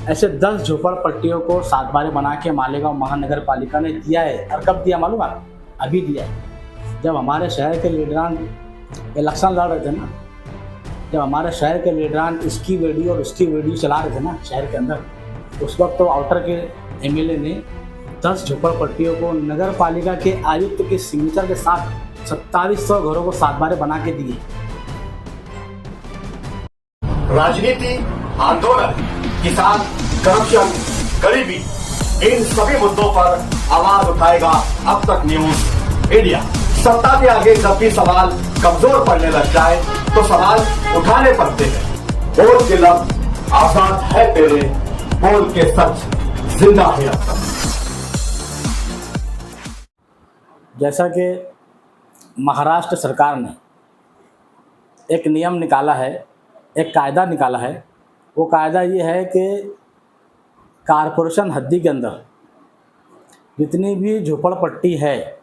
ऐसे 10 झोपड़पट्टियों को सातबारे बना के मालेगांव महानगर पालिका ने दिया है। और कब दिया मालूम है? अभी दिया है, जब हमारे शहर के लीडरान इलेक्शन लड़ रहे थे ना, जब हमारे शहर के लीडरान इसकी वीडियो और उसकी वीडियो चला रहे थे ना शहर के अंदर, उस वक्त तो आउटर के एमएलए ने 10 झोपड़पट्टियों को नगर पालिका के आयुक्त के सिग्नेचर के साथ 2700 घरों को सातबारे बना के दिए। राजनीति, आंदोलन, किसान, करप्शन, गरीबी, इन सभी मुद्दों पर आवाज उठाएगा अब तक न्यूज इंडिया। सत्ता के आगे जब भी सवाल कमजोर पड़ने लग जाए तो सवाल उठाने पड़ते हैं। बोल के लब आजाद है तेरे, बोल के सच जिंदा है अब तक। जैसा कि महाराष्ट्र सरकार ने एक नियम निकाला है, एक कायदा निकाला है, वो कायदा ये है कि कारपोरेशन हद्दी के अंदर जितनी भी झोपड़पट्टी है,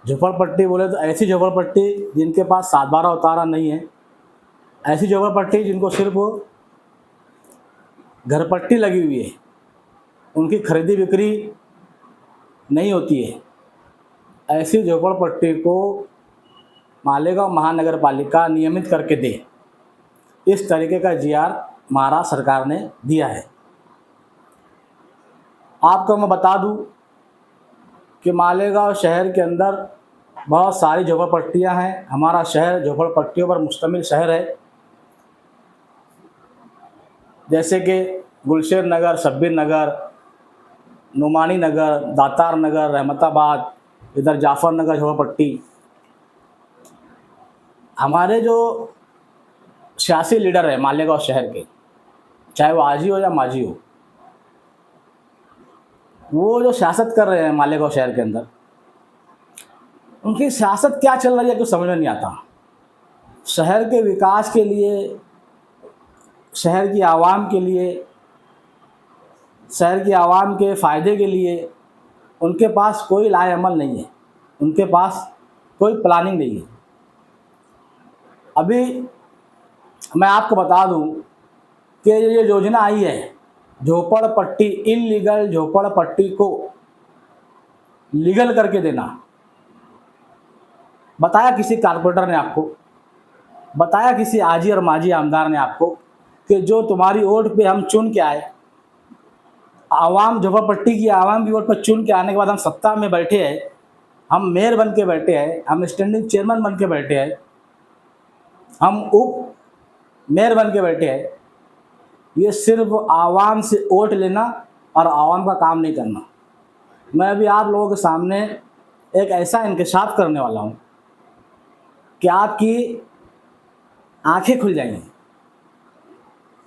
झोपड़पट्टी बोले तो ऐसी झोपड़पट्टी जिनके पास सातबारा उतारा नहीं है, ऐसी झोपड़पट्टी जिनको सिर्फ घरपट्टी लगी हुई है, उनकी खरीदी बिक्री नहीं होती है, ऐसी झोपड़पट्टी को मालेगांव महानगर पालिका नियमित करके दे, इस तरीके का जीआर महाराष्ट्र सरकार ने दिया है। आपको मैं बता दूं कि मालेगांव शहर के अंदर बहुत सारी झोपड़पट्टियां हैं। हमारा शहर झोपड़पट्टियों पर मुश्तमिल शहर है, जैसे कि गुलशेर नगर, शब्बीर नगर, नुमानी नगर, दातार नगर, रहमताबाद, इधर जाफर नगर झोपड़पट्टी। हमारे जो सियासी लीडर है मालेगांव शहर के, चाहे वो आजी हो या माजी हो, वो जो सियासत कर रहे हैं मालेगांव शहर के अंदर, उनकी सियासत क्या चल रही है कुछ समझ में नहीं आता। शहर के विकास के लिए, शहर की आवाम के लिए, शहर की आवाम के फ़ायदे के लिए उनके पास कोई लाए अमल नहीं है, उनके पास कोई प्लानिंग नहीं है। अभी मैं आपको बता दूं कि ये योजना आई है झोपड़पट्टी, इनलीगल झोपड़पट्टी को लीगल करके देना। बताया किसी कारपोरेटर ने आपको, बताया किसी आजी और माजी आमदार ने आपको कि जो तुम्हारी वोट पे हम चुन के आए, आवाम झोपड़पट्टी की आवाम की वोट पर चुन के आने के बाद हम सत्ता में बैठे हैं, हम मेयर बन के बैठे हैं, हम स्टैंडिंग चेयरमैन बन के बैठे हैं, हम उप मेयर बन के बैठे हैं। ये सिर्फ आवाम से वोट लेना और आवाम का काम नहीं करना। मैं अभी आप लोगों के सामने एक ऐसा इंकशाफ करने वाला हूँ कि आपकी आंखें खुल जाएंगी।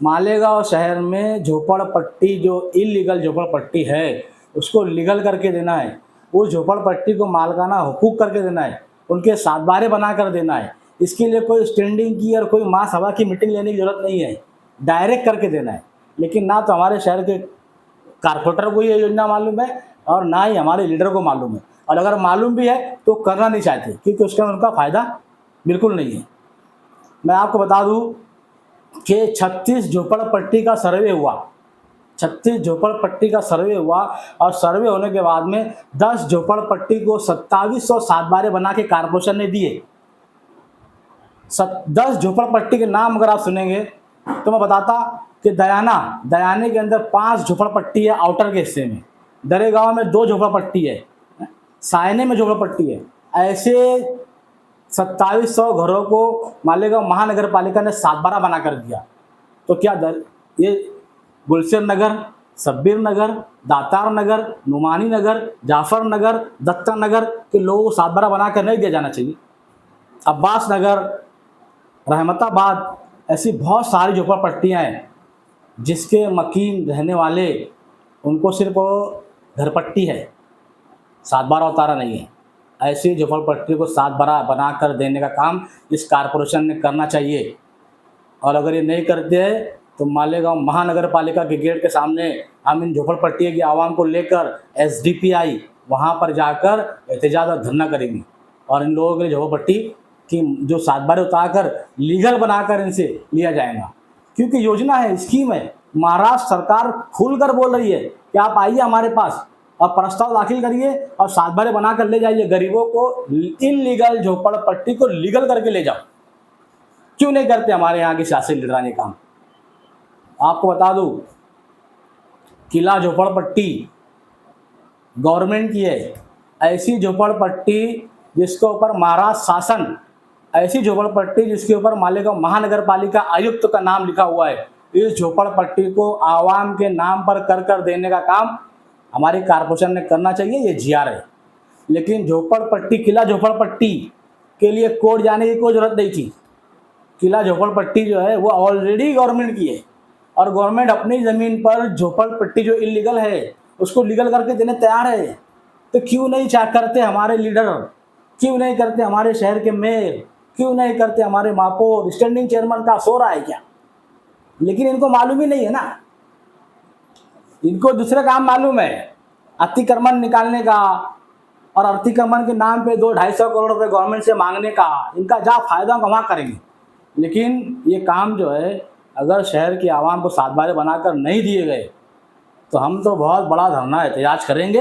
मालेगांव शहर में झोपड़पट्टी, जो इलीगल झोपड़पट्टी है, उसको लीगल करके देना है। उस झोपड़पट्टी को मालकाना हुकूक करके देना है, उनके सातबारे बना कर देना है। इसके लिए कोई स्टैंडिंग की और कोई महासभा की मीटिंग लेने की ज़रूरत नहीं है, डायरेक्ट करके देना है। लेकिन ना तो हमारे शहर के कारपोरेटर को ये योजना मालूम है और ना ही हमारे लीडर को मालूम है, और अगर मालूम भी है तो करना नहीं चाहते, क्योंकि उसका उनका फ़ायदा बिल्कुल नहीं है। मैं आपको बता दूं कि 36 झोपड़पट्टी का सर्वे हुआ, 36 झोपड़पट्टी का सर्वे हुआ, और सर्वे होने के बाद में 10 झोपड़पट्टी को 2700 सातबारे बना के कारपोरेशन ने दिए। 10 झोपड़पट्टी के नाम अगर आप सुनेंगे तो मैं बताता कि दयाने के अंदर 5 झोपड़पट्टी है आउटर के हिस्से में, दरेगांव में 2 झोपड़पट्टी है, सायने में झोपड़पट्टी है। ऐसे 2700 घरों को मालेगांव महानगर पालिका ने सातबारा बना कर दिया। तो क्या ये गुलशेर नगर, शब्बीर नगर, दातार नगर, नुमानी नगर, जाफर नगर, दत्ता नगर के लोगों को सातबारा बना कर नहीं दिया जाना चाहिए? अब्बास नगर, रहमताबाद, ऐसी बहुत सारी झोपड़पट्टियाँ हैं जिसके मकीन रहने वाले, उनको सिर्फ घरपट्टी है, सातबारा उतारा नहीं है। ऐसी झोपड़पट्टी को सातबारा बना कर देने का काम इस कारपोरेशन ने करना चाहिए। और अगर ये नहीं करते हैं तो मालेगांव महानगर पालिका के गेट के सामने हम इन झोपड़पट्टियों की आवाम को लेकर SDPI वहाँ पर जाकर एहतजाज और धरना करेंगे, और इन लोगों के लिए झोपड़पट्टी कि जो सातबारे उतार कर लीगल बनाकर इनसे लिया जाएगा। क्योंकि योजना है, स्कीम है, महाराष्ट्र सरकार खुलकर बोल रही है कि आप आइए हमारे पास और प्रस्ताव दाखिल करिए और सातबारे बनाकर ले जाइए, गरीबों को इलीगल झोपड़पट्टी को लीगल करके ले जाओ। क्यों नहीं करते हमारे यहाँ के सियासी लीडरान ये काम? आपको बता दूं, किला झोपड़पट्टी गवर्नमेंट की है। ऐसी झोपड़पट्टी जिसके ऊपर महाराष्ट्र शासन, ऐसी झोपड़पट्टी जिसके ऊपर मालेगांव महानगर पालिका आयुक्त का नाम लिखा हुआ है, इस झोपड़पट्टी को आवाम के नाम पर कर देने का काम हमारी कारपोरेशन ने करना चाहिए। ये जीआर है। लेकिन झोपड़पट्टी, किला झोपड़पट्टी के लिए कोर्ट जाने की कोई जरूरत नहीं थी। किला झोपड़पट्टी जो है वो ऑलरेडी गवर्नमेंट की है और गवर्नमेंट अपनी ज़मीन पर झोपड़पट्टी जो इलीगल है उसको लीगल करके देने तैयार है। तो क्यों नहीं करते हमारे लीडर, क्यों नहीं करते हमारे शहर के मेयर, क्यों नहीं करते हमारे महापौर? स्टैंडिंग चेयरमैन का सो रहा है क्या? लेकिन इनको मालूम ही नहीं है ना, इनको दूसरे काम मालूम है, अतिक्रमण निकालने का और अतिक्रमण के नाम पे 200-250 करोड़ रुपए गवर्नमेंट से मांगने का। इनका जहाँ फायदा वहाँ करेंगे। लेकिन ये काम जो है, अगर शहर की आवाम को सातबारे बनाकर नहीं दिए गए तो हम तो बहुत बड़ा धरना एहतजाज करेंगे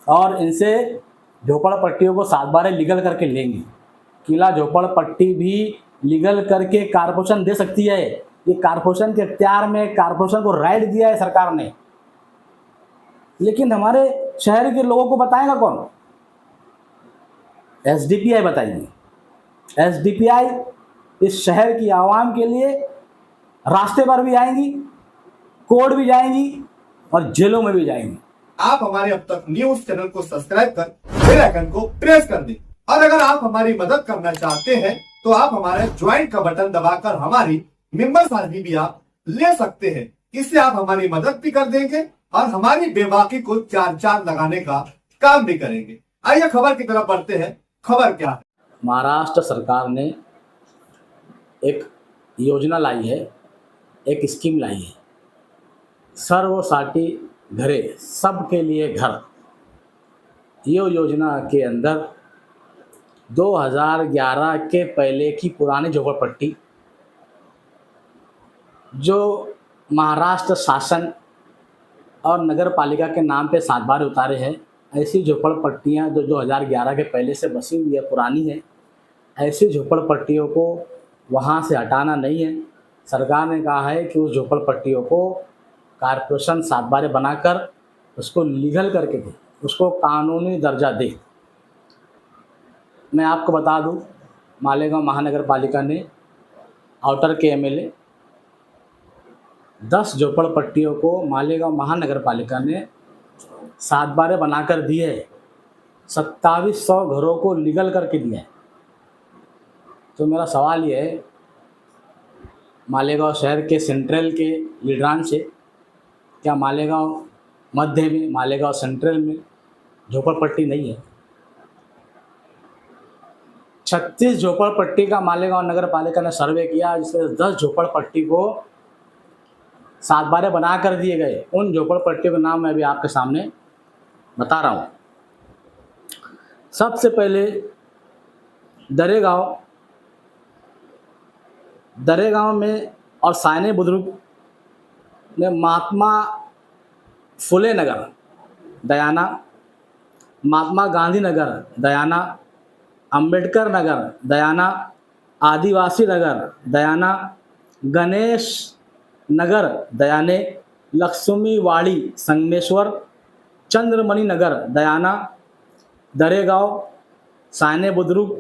और इनसे झोपड़पट्टियों को सातबारे लीगल करके लेंगे। किला झोपड़पट्टी भी लीगल करके कारपोरेशन दे सकती है। ये कारपोरेशन के इख्तियार में, कारपोरेशन को राइट दिया है सरकार ने। लेकिन हमारे शहर के लोगों को बताएगा कौन? एसडीपीआई बताएगी। एसडीपीआई इस शहर की आवाम के लिए रास्ते पर भी आएंगी, कोर्ट भी जाएंगी और जेलों में भी जाएंगी। आप हमारे अब तक न्यूज चैनल को सब्सक्राइब कर बेल आइकन को प्रेस कर दें। और अगर आप हमारी मदद करना चाहते हैं तो आप हमारे ज्वाइन का बटन दबाकर हमारी मेंबर्स आईडी भी आप ले सकते हैं। इससे आप हमारी मदद भी कर देंगे और हमारी बेबाकी को 4 लगाने का काम भी करेंगे। आइए खबर की तरफ बढ़ते हैं। खबर क्या है? महाराष्ट्र सरकार ने एक योजना लाई है, एक स्कीम लाई है, सर्वसाटी घरे, सबके लिए घर। ये योजना के अंदर 2011 के पहले की पुरानी झोपड़पट्टी जो महाराष्ट्र शासन और नगर पालिका के नाम पे सातबारे उतारे हैं, ऐसी झोपड़पट्टियाँ जो 2011 के पहले से बसी हुई है, पुरानी है, ऐसी झोपड़पट्टियों को वहाँ से हटाना नहीं है। सरकार ने कहा है कि उस झोपड़पट्टियों को कारपोरेशन सातबारे बनाकर उसको लीगल करके दे, उसको कानूनी दर्जा दे। मैं आपको बता दूं, मालेगांव महानगर पालिका ने आउटर के एमएलए 10 झोपड़पट्टियों को मालेगांव महानगर पालिका ने सातबारे बनाकर दिए है। 2700 घरों को लीगल करके दिया है। तो मेरा सवाल ये है मालेगांव शहर के सेंट्रल के लीडरान से, क्या मालेगांव मध्य में, मालेगांव सेंट्रल में झोपड़पट्टी नहीं है? 36 झोपड़पट्टी का मालेगांव नगर पालिका ने सर्वे किया, जिसमें 10 झोपड़पट्टी को सातबारे बना कर दिए गए। उन झोपड़पट्टियों का नाम मैं अभी आपके सामने बता रहा हूँ। सबसे पहले दरेगांव में और सायने बुद्रुक में महात्मा फुले नगर दयाना, महात्मा गांधी नगर दयाना, अंबेडकर नगर दयाना, आदिवासी नगर दयाना, गणेश नगर दयाने, लक्ष्मीवाड़ी संगमेश्वर, चंद्रमणि नगर दयाना, दरेगांव, सायने बुद्रुक,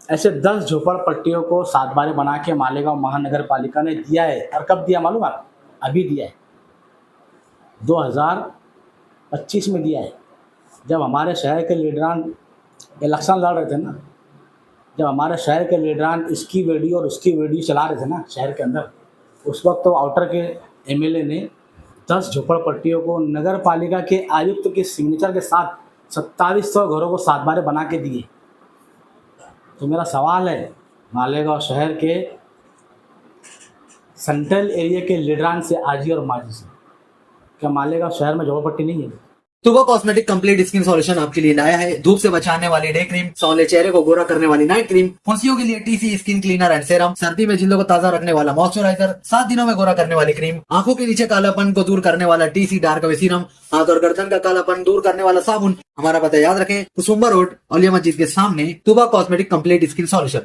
ऐसे 10 झोपड़पट्टियों को सातबारे बना के मालेगांव महानगर पालिका ने दिया है। और कब दिया मालूम आप? अभी दिया है, 2025 में दिया है। जब हमारे शहर के लीडरान इलेक्शन लड़ रहे थे ना, जब हमारे शहर के लीडरान इसकी वीडियो और उसकी वीडियो चला रहे थे ना शहर के अंदर, उस वक्त तो आउटर के एमएलए ने 10 झोपड़पट्टियों को नगर पालिका के आयुक्त के सिग्नेचर के साथ 2700 घरों को सातबारे बना के दिए। तो मेरा सवाल है मालेगांव शहर के सेंट्रल एरिया के लीडरान से, आजी और माजी से, क्या मालेगांव शहर में झोपड़पट्टी नहीं है? तुबा कॉस्मेटिक कंप्लीट स्किन सॉल्यूशन आपके लिए लाया है धूप से बचाने वाली डे क्रीम, सौंले चेहरे को गोरा करने वाली नाइट क्रीम, फुंसियों के लिए TC skin cleaner and serum, सर्दी में जिल्दों को ताजा रखने वाला मॉइस्चराइजर, 7 दिनों में गोरा करने वाली क्रीम, आंखों के नीचे कालापन को दूर करने वाला टीसी डार्क वे सीरम, हाथ और गर्दन का कालापन दूर करने वाला साबुन। हमारा पता याद रखें, कुसुम्बा रोड, औलिया मस्जिद के सामने, तुबा कॉस्मेटिक कंप्लीट स्किन सॉल्यूशन।